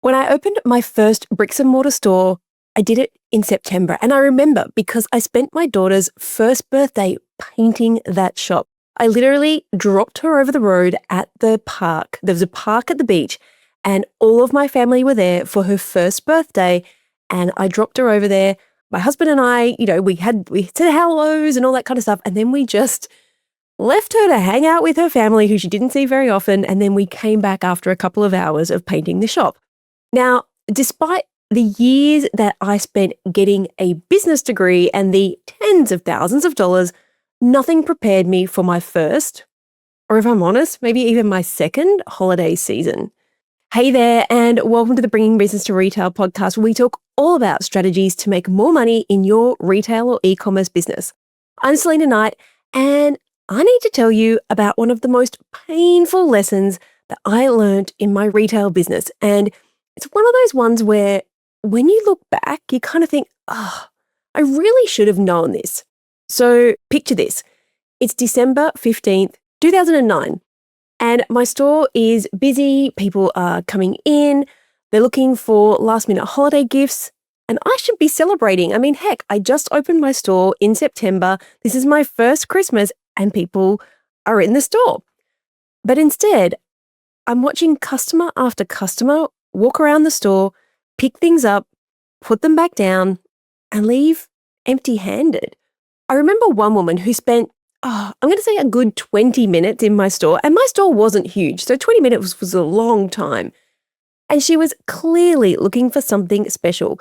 When I opened my first bricks and mortar store, I did it in September. And I remember because I spent my daughter's first birthday painting that shop. I literally dropped her over the road at the park. There was a park at the beach, and all of my family were there for her first birthday. And I dropped her over there. My husband and I, we said hellos and all that kind of stuff. And then we just left her to hang out with her family, who she didn't see very often. And then we came back after a couple of hours of painting the shop. Now, despite the years that I spent getting a business degree and the tens of thousands of dollars, nothing prepared me for my first, or if I'm honest, maybe even my second holiday season. Hey there, and welcome to the Bringing Business to Retail podcast, where we talk all about strategies to make more money in your retail or e-commerce business. I'm Selena Knight, and I need to tell you about one of the most painful lessons that I learned in my retail business. And it's one of those ones where when you look back, you kind of think, I really should have known this. So picture this. It's December 15th, 2009, and my store is busy. People are coming in. They're looking for last-minute holiday gifts, and I should be celebrating. I mean, heck, I just opened my store in September. This is my first Christmas, and people are in the store. But instead, I'm watching customer after customer walk around the store, pick things up, put them back down, and leave empty-handed. I remember one woman who spent, I'm going to say a good 20 minutes in my store, and my store wasn't huge, so 20 minutes was a long time. And she was clearly looking for something special.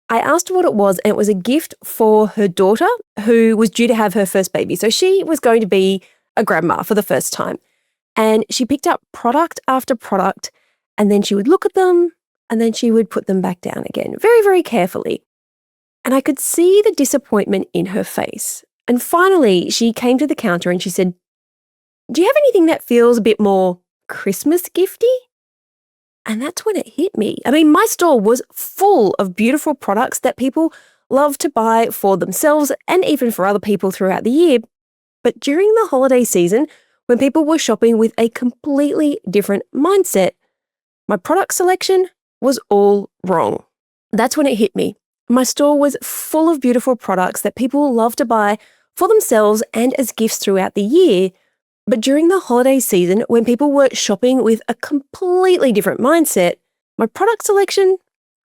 I asked her what it was, and it was a gift for her daughter who was due to have her first baby. So she was going to be a grandma for the first time. And she picked up product after product, and then she would look at them, and then she would put them back down again, very, very carefully. And I could see the disappointment in her face. And finally, she came to the counter and she said, "Do you have anything that feels a bit more Christmas gifty?" And that's when it hit me. I mean, my store was full of beautiful products that people love to buy for themselves and even for other people throughout the year. But during the holiday season, when people were shopping with a completely different mindset, my product selection was all wrong. That's when it hit me. My store was full of beautiful products that people love to buy for themselves and as gifts throughout the year. But during the holiday season, when people were shopping with a completely different mindset, my product selection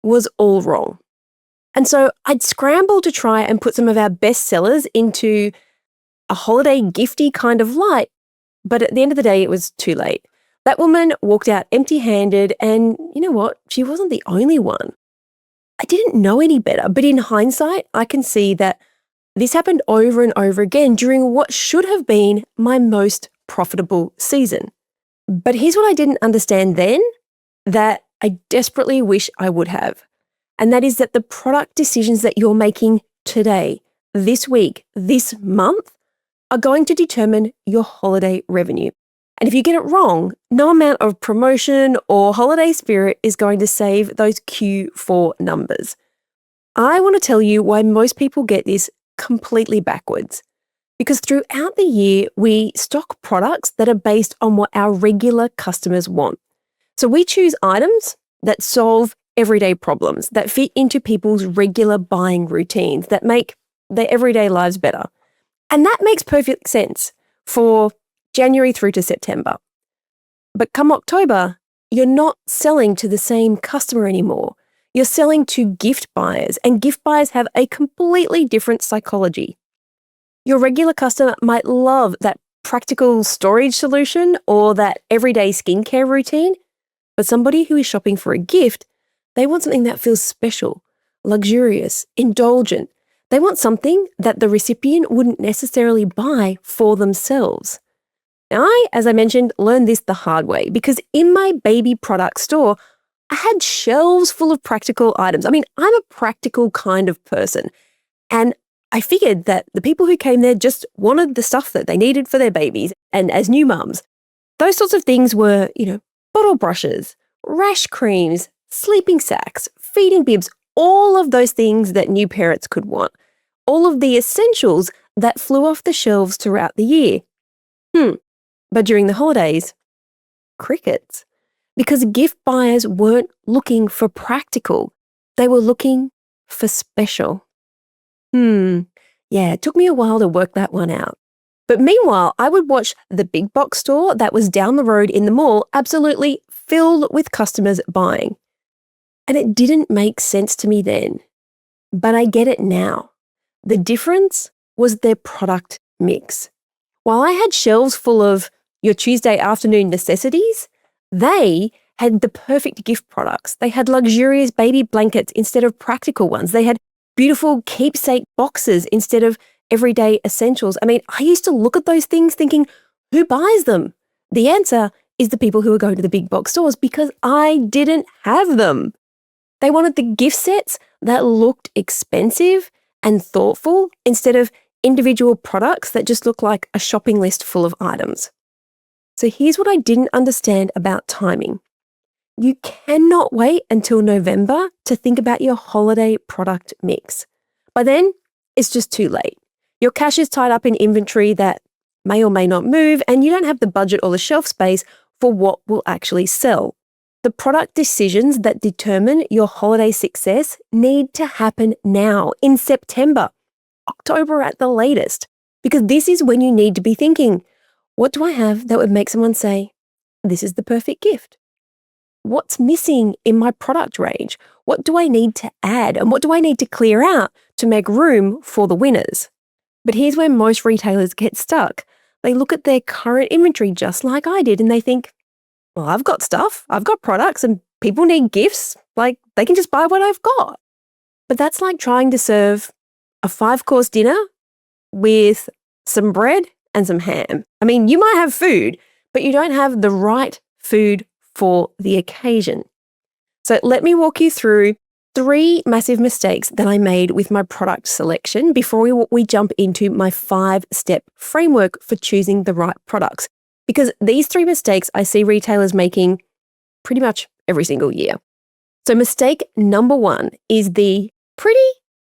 was all wrong. And so I'd scramble to try and put some of our best sellers into a holiday gifty kind of light, but at the end of the day, it was too late. That woman walked out empty-handed, and you know what? She wasn't the only one. I didn't know any better, but in hindsight, I can see that this happened over and over again during what should have been my most profitable season. But here's what I didn't understand then that I desperately wish I would have. And that is that the product decisions that you're making today, this week, this month, are going to determine your holiday revenue. And if you get it wrong, no amount of promotion or holiday spirit is going to save those Q4 numbers. I want to tell you why most people get this completely backwards. Because throughout the year, we stock products that are based on what our regular customers want. So we choose items that solve everyday problems, that fit into people's regular buying routines, that make their everyday lives better. And that makes perfect sense for January through to September. But come October, you're not selling to the same customer anymore. You're selling to gift buyers, and gift buyers have a completely different psychology. Your regular customer might love that practical storage solution or that everyday skincare routine, but somebody who is shopping for a gift, they want something that feels special, luxurious, indulgent. They want something that the recipient wouldn't necessarily buy for themselves. Now, as I mentioned, learned this the hard way because in my baby product store, I had shelves full of practical items. I mean, I'm a practical kind of person, and I figured that the people who came there just wanted the stuff that they needed for their babies and as new mums. Those sorts of things were, bottle brushes, rash creams, sleeping sacks, feeding bibs, all of those things that new parents could want. All of the essentials that flew off the shelves throughout the year. But during the holidays, crickets. because gift buyers weren't looking for practical. They were looking for special. Yeah, it took me a while to work that one out. But meanwhile, I would watch the big box store that was down the road in the mall absolutely filled with customers buying. And it didn't make sense to me then, but I get it now. The difference was their product mix. While I had shelves full of your Tuesday afternoon necessities, they had the perfect gift products. They had luxurious baby blankets instead of practical ones. They had beautiful keepsake boxes instead of everyday essentials. I mean, I used to look at those things thinking, who buys them? The answer is the people who are going to the big box stores because I didn't have them. They wanted the gift sets that looked expensive and thoughtful instead of individual products that just look like a shopping list full of items. So here's what I didn't understand about timing. You cannot wait until November to think about your holiday product mix. By then, it's just too late. Your cash is tied up in inventory that may or may not move, and you don't have the budget or the shelf space for what will actually sell. The product decisions that determine your holiday success need to happen now, in September, October at the latest, because this is when you need to be thinking, what do I have that would make someone say, this is the perfect gift? What's missing in my product range? What do I need to add? And what do I need to clear out to make room for the winners? But here's where most retailers get stuck. They look at their current inventory just like I did and they think, well, I've got stuff, I've got products and people need gifts. Like they can just buy what I've got. But that's like trying to serve a 5-course dinner with some bread and some ham. I mean, you might have food, but you don't have the right food for the occasion. So let me walk you through 3 massive mistakes that I made with my product selection before we jump into my 5-step framework for choosing the right products. Because these 3 mistakes I see retailers making pretty much every single year. So mistake number 1 is the pretty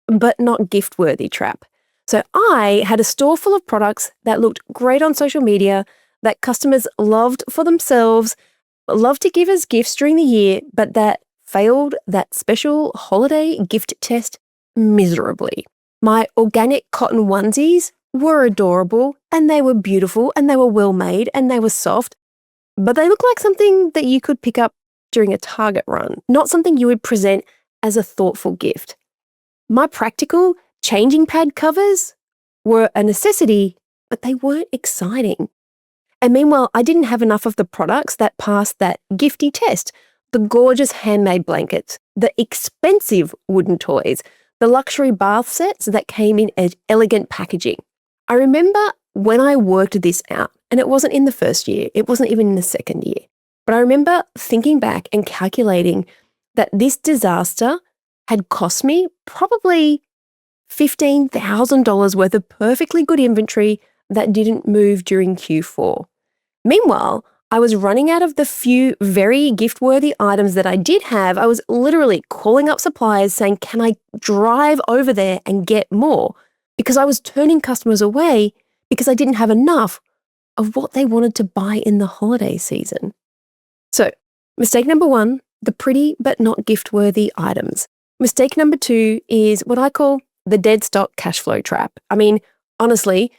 but not gift-worthy trap. So I had a store full of products that looked great on social media, that customers loved for themselves, loved to give as gifts during the year, but that failed that special holiday gift test miserably. My organic cotton onesies were adorable and they were beautiful and they were well made and they were soft, but they look like something that you could pick up during a Target run, not something you would present as a thoughtful gift. My practical changing pad covers were a necessity, but they weren't exciting. And meanwhile, I didn't have enough of the products that passed that gifty test. The gorgeous handmade blankets, the expensive wooden toys, the luxury bath sets that came in elegant packaging. I remember when I worked this out, and it wasn't in the first year, it wasn't even in the second year, but I remember thinking back and calculating that this disaster had cost me probably $15,000 worth of perfectly good inventory that didn't move during Q4. Meanwhile, I was running out of the few very gift-worthy items that I did have. I was literally calling up suppliers saying, can I drive over there and get more? Because I was turning customers away because I didn't have enough of what they wanted to buy in the holiday season. So, mistake number 1, the pretty but not gift-worthy items. Mistake number 2 is what I call the dead stock cash flow trap. I mean, honestly,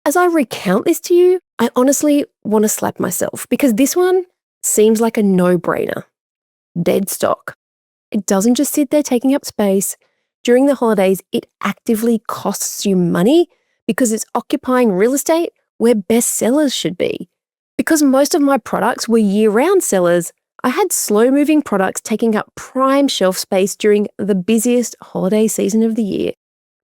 as I recount this to you, I honestly want to slap myself because this one seems like a no-brainer. Dead stock. It doesn't just sit there taking up space. During the holidays, it actively costs you money because it's occupying real estate where best sellers should be. Because most of my products were year-round sellers, I had slow-moving products taking up prime shelf space during the busiest holiday season of the year.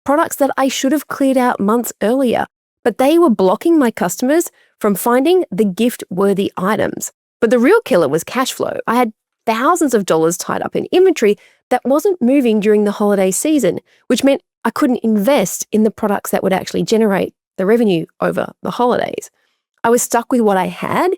Products that I should have cleared out months earlier, but they were blocking my customers from finding the gift-worthy items. But the real killer was cash flow. I had thousands of dollars tied up in inventory that wasn't moving during the holiday season, which meant I couldn't invest in the products that would actually generate the revenue over the holidays. I was stuck with what I had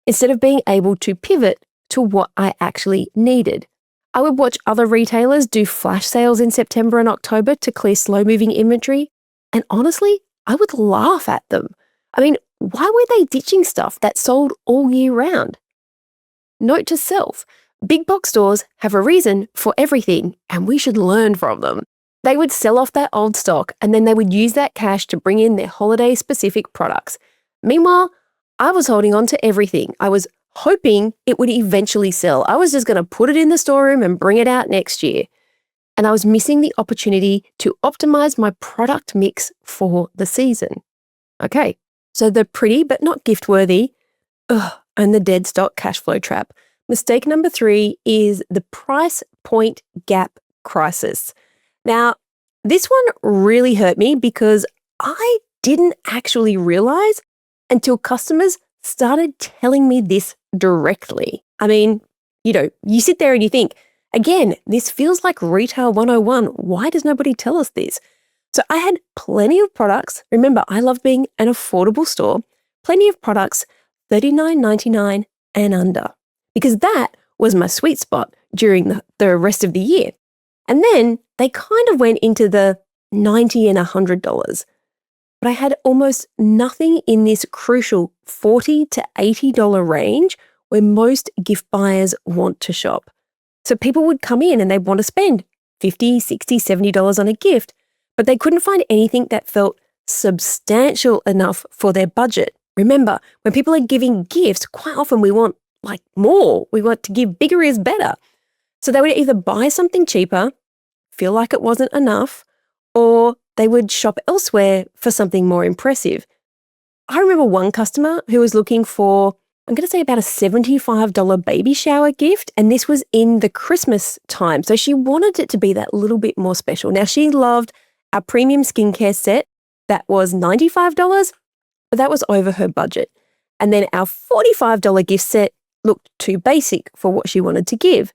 instead of being able to pivot to what I actually needed. I would watch other retailers do flash sales in September and October to clear slow-moving inventory, and honestly, I would laugh at them. I mean, why were they ditching stuff that sold all year round? Note to self, big box stores have a reason for everything and we should learn from them. They would sell off that old stock and then they would use that cash to bring in their holiday specific products. Meanwhile, I was holding on to everything. I was hoping it would eventually sell. I was just going to put it in the storeroom and bring it out next year. And I was missing the opportunity to optimize my product mix for the season. Okay, so the pretty but not gift worthy, and the dead stock cash flow trap. Mistake number 3 is the price point gap crisis. Now, this one really hurt me because I didn't actually realize until customers started telling me this directly. I mean, you sit there and you think, again, this feels like retail 101. Why does nobody tell us this? So I had plenty of products. Remember, I love being an affordable store. Plenty of products, $39.99 and under, because that was my sweet spot during the rest of the year. And then they kind of went into the $90 and $100. But I had almost nothing in this crucial $40 to $80 range where most gift buyers want to shop. So people would come in and they'd want to spend $50, $60, $70 on a gift, but they couldn't find anything that felt substantial enough for their budget. Remember, when people are giving gifts, quite often we want more. We want to give bigger is better. So they would either buy something cheaper, feel like it wasn't enough, or they would shop elsewhere for something more impressive. I remember one customer who was looking for, I'm going to say about a $75 baby shower gift, and this was in the Christmas time. So she wanted it to be that little bit more special. Now, she loved our premium skincare set that was $95, but that was over her budget. And then our $45 gift set looked too basic for what she wanted to give.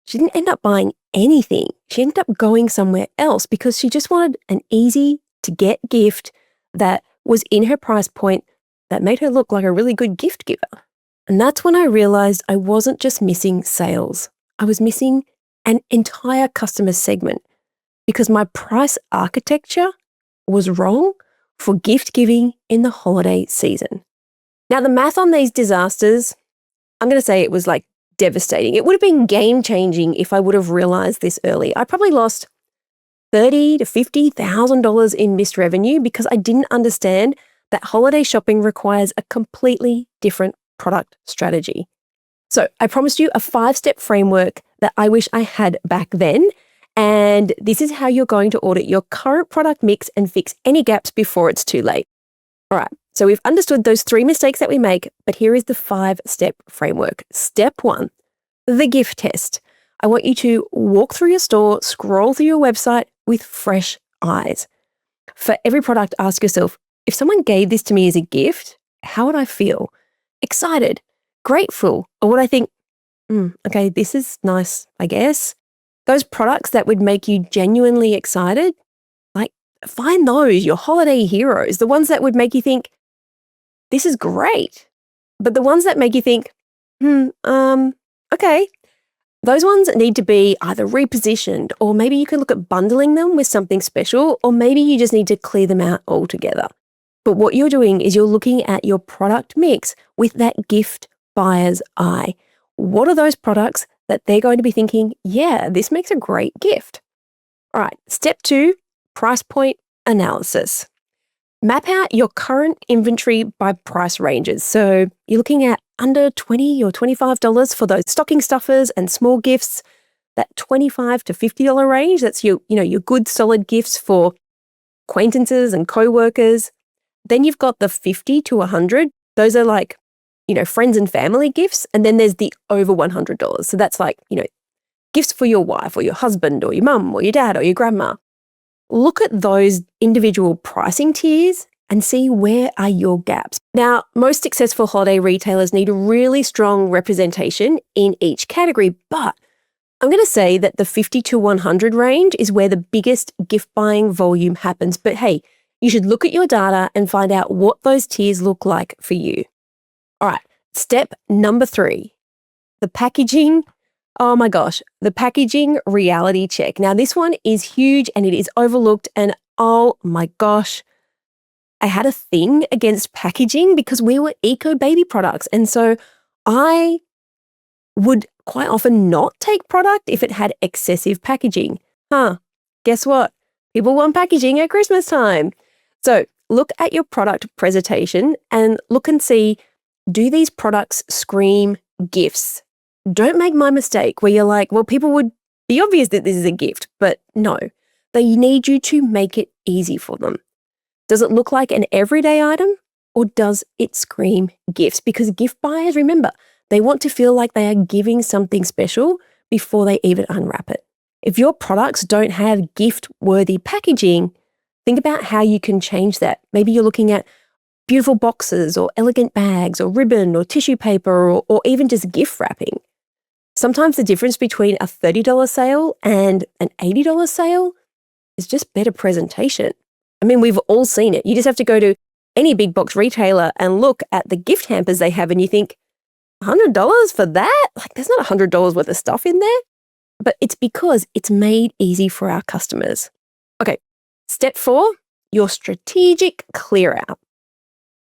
She didn't end up buying anything. She ended up going somewhere else because she just wanted an easy to get gift that was in her price point that made her look like a really good gift giver. And that's when I realized I wasn't just missing sales. I was missing an entire customer segment because my price architecture was wrong for gift giving in the holiday season. Now, the math on these disasters, I'm going to say it was devastating. It would have been game-changing if I would have realized this early. I probably lost $30,000 to $50,000 in missed revenue because I didn't understand that holiday shopping requires a completely different product strategy. So I promised you a 5-step framework that I wish I had back then. And this is how you're going to audit your current product mix and fix any gaps before it's too late. All right, so we've understood those 3 mistakes that we make, but here is the 5-step framework. Step 1, the gift test. I want you to walk through your store, scroll through your website with fresh eyes. For every product, ask yourself, if someone gave this to me as a gift, how would I feel? Excited, grateful, or would I think, okay, this is nice, I guess? Those products that would make you genuinely excited, find those, your holiday heroes, the ones that would make you think, this is great. But the ones that make you think, okay, those ones need to be either repositioned, or maybe you can look at bundling them with something special, or maybe you just need to clear them out altogether. But what you're doing is you're looking at your product mix with that gift buyer's eye. What are those products that they're going to be thinking, yeah, this makes a great gift? All right, step 2, price point analysis. Map out your current inventory by price ranges. So you're looking at under $20 or $25 for those stocking stuffers and small gifts, that $25 to $50 range. That's your good solid gifts for acquaintances and co-workers. Then you've got the $50 to $100. Those are friends and family gifts. And then there's the over $100. So that's gifts for your wife or your husband or your mum or your dad or your grandma. Look at those individual pricing tiers and see where are your gaps. Now, most successful holiday retailers need a really strong representation in each category, but I'm going to say that the $50 to $100 range is where the biggest gift buying volume happens. But hey, you should look at your data and find out what those tiers look like for you. All right, step number 3, the packaging. Oh my gosh, the packaging reality check. Now, this one is huge and it is overlooked. And oh my gosh, I had a thing against packaging because we were eco baby products. And so I would quite often not take product if it had excessive packaging. Guess what? People want packaging at Christmas time. So look at your product presentation and look and see, do these products scream gifts? Don't make my mistake where you're like, well, people would be obvious that this is a gift, but no, they need you to make it easy for them. Does it look like an everyday item or does it scream gifts? Because gift buyers, remember, they want to feel like they are giving something special before they even unwrap it. If your products don't have gift-worthy packaging, think about how you can change that. Maybe you're looking at beautiful boxes or elegant bags or ribbon or tissue paper or even just gift wrapping. Sometimes the difference between a $30 sale and an $80 sale is just better presentation. I mean, we've all seen it. You just have to go to any big box retailer and look at the gift hampers they have and you think, $100 for that? Like, there's not $100 worth of stuff in there. But it's because it's made easy for our customers. Okay, step 4, your strategic clear out.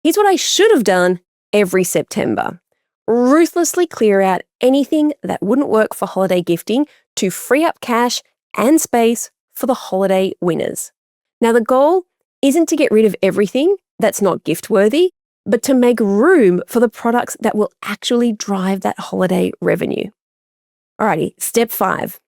Here's what I should have done every September. Ruthlessly clear out anything that wouldn't work for holiday gifting to free up cash and space for the holiday winners. Now, the goal isn't to get rid of everything that's not gift-worthy, but to make room for the products that will actually drive that holiday revenue. Alrighty, step 5,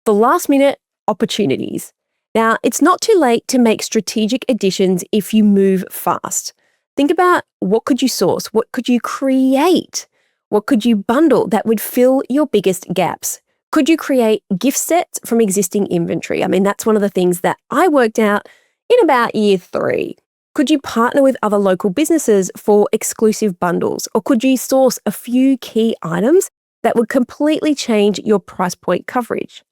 the last-minute opportunities. Now, it's not too late to make strategic additions if you move fast. Think about what could you source? What could you create? What could you bundle that would fill your biggest gaps? Could you create gift sets from existing inventory? I mean, that's one of the things that I worked out in about year 3. Could you partner with other local businesses for exclusive bundles? Or could you source a few key items that would completely change your price point coverage?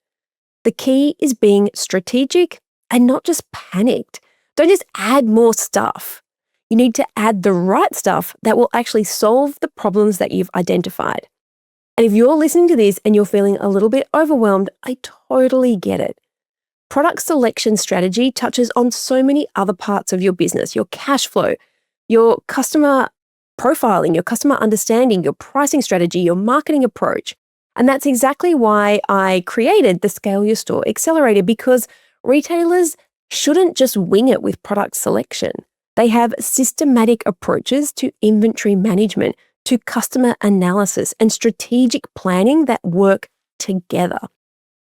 The key is being strategic and not just panicked. Don't just add more stuff. You need to add the right stuff that will actually solve the problems that you've identified. And if you're listening to this and you're feeling a little bit overwhelmed, I totally get it. Product selection strategy touches on so many other parts of your business, your cash flow, your customer profiling, your customer understanding, your pricing strategy, your marketing approach. And that's exactly why I created the Scale Your Store Accelerator, because retailers shouldn't just wing it with product selection. They have systematic approaches to inventory management, to customer analysis and strategic planning that work together.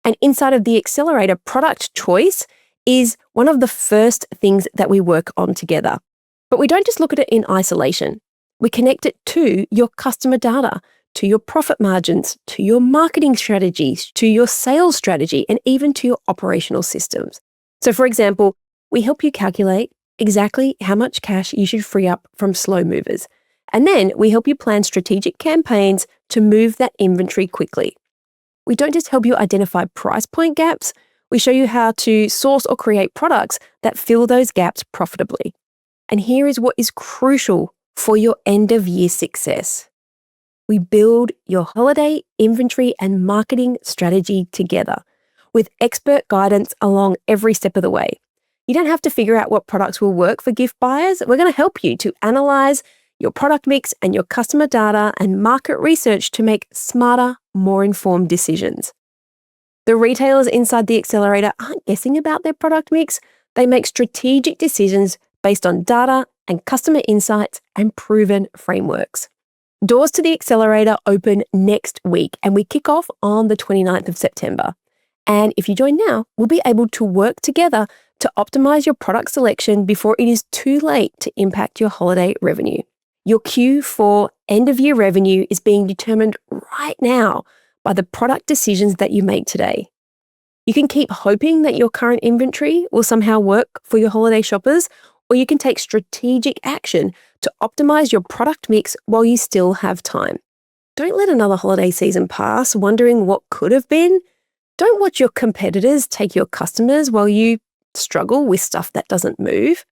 And inside of the accelerator, product choice is one of the first things that we work on together. But we don't just look at it in isolation. We connect it to your customer data, to your profit margins, to your marketing strategies, to your sales strategy, and even to your operational systems. So for example, we help you calculate exactly how much cash you should free up from slow movers. And then we help you plan strategic campaigns to move that inventory quickly. We don't just help you identify price point gaps, we show you how to source or create products that fill those gaps profitably. And here is what is crucial for your end of year success. We build your holiday inventory and marketing strategy together with expert guidance along every step of the way. You don't have to figure out what products will work for gift buyers. We're going to help you to analyze your product mix and your customer data and market research to make smarter, more informed decisions. The retailers inside the accelerator aren't guessing about their product mix. They make strategic decisions based on data and customer insights and proven frameworks. Doors to the accelerator open next week and we kick off on the 29th of September. And if you join now, we'll be able to work together to optimize your product selection before it is too late to impact your holiday revenue. Your Q4 end-of-year revenue is being determined right now by the product decisions that you make today. You can keep hoping that your current inventory will somehow work for your holiday shoppers, or you can take strategic action to optimize your product mix while you still have time. Don't let another holiday season pass wondering what could have been. Don't watch your competitors take your customers while you struggle with stuff that doesn't move.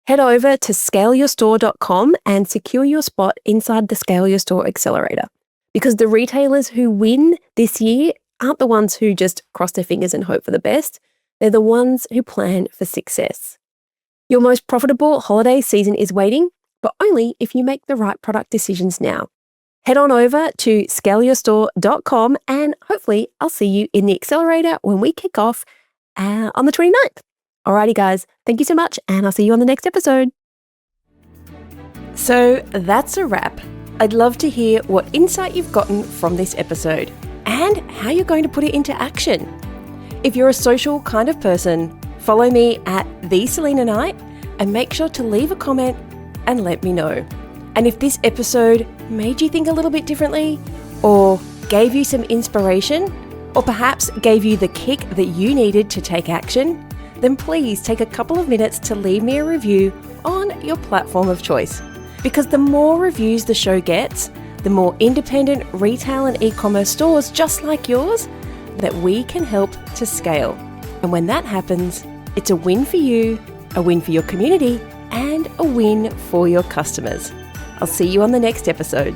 Head over to scaleyourstore.com and secure your spot inside the Scale Your Store Accelerator. Because the retailers who win this year aren't the ones who just cross their fingers and hope for the best. They're the ones who plan for success. Your most profitable holiday season is waiting, but only if you make the right product decisions now. Head on over to scaleyourstore.com and hopefully I'll see you in the accelerator when we kick off on the 29th. Alrighty, guys. Thank you so much, and I'll see you on the next episode. So that's a wrap. I'd love to hear what insight you've gotten from this episode and how you're going to put it into action. If you're a social kind of person, follow me at @TheSelena and make sure to leave a comment and let me know. And if this episode made you think a little bit differently, or gave you some inspiration, or perhaps gave you the kick that you needed to take action, then please take a couple of minutes to leave me a review on your platform of choice. Because the more reviews the show gets, the more independent retail and e-commerce stores just like yours that we can help to scale. And when that happens, it's a win for you, a win for your community, and a win for your customers. I'll see you on the next episode.